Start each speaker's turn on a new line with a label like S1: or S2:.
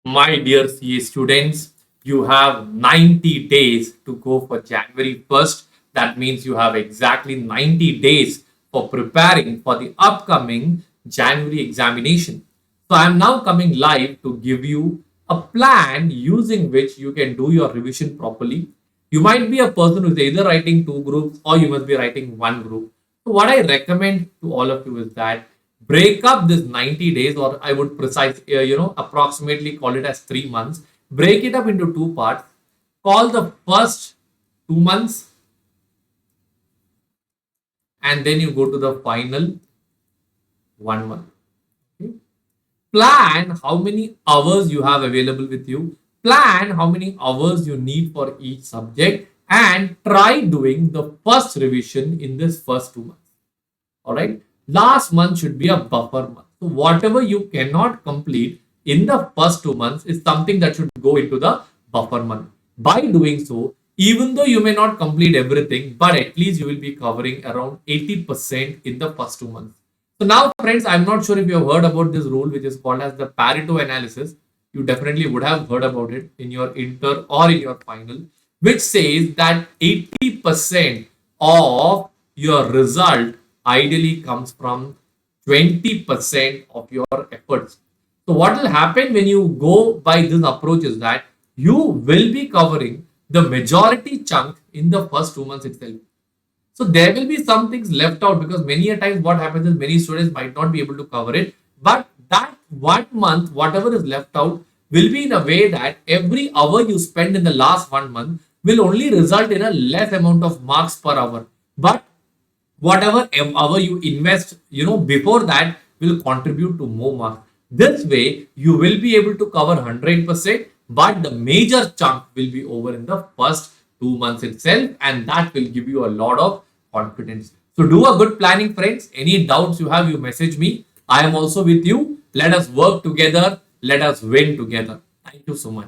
S1: My dear CA students, you have 90 days to go for January 1st. That means you have exactly 90 days for preparing for the upcoming January examination. So I'm now coming live to give you a plan using which you can do your revision properly. You might be a person who's either writing two groups or you must be writing one group. So what I recommend to all of you is that break up this 90 days, or I would approximately call it as 3 months. Break it up into two parts. Call the first 2 months and then you go to the final 1 month. Okay? Plan how many hours you have available with you. Plan how many hours you need for each subject and try doing the first revision in this first 2 months. All right. Last month should be a buffer month. So whatever you cannot complete in the first 2 months is something that should go into the buffer month. By doing so, even though you may not complete everything, but at least you will be covering around 80% in the first 2 months. So now, friends, I'm not sure if you have heard about this rule, which is called as the Pareto analysis. You definitely would have heard about it in your inter or in your final, which says that 80% of your result ideally comes from 20% of your efforts. So what will happen when you go by this approach is that you will be covering the majority chunk in the first 2 months itself. So there will be some things left out because many a times what happens is many students might not be able to cover it. But that 1 month, whatever is left out, will be in a way that every hour you spend in the last 1 month will only result in a less amount of marks per hour. But whatever hour you invest, before that will contribute to more marks. This way, you will be able to cover 100%, but the major chunk will be over in the first 2 months itself, and that will give you a lot of confidence. So do a good planning, friends. Any doubts you have, you message me. I am also with you. Let us work together. Let us win together. Thank you so much.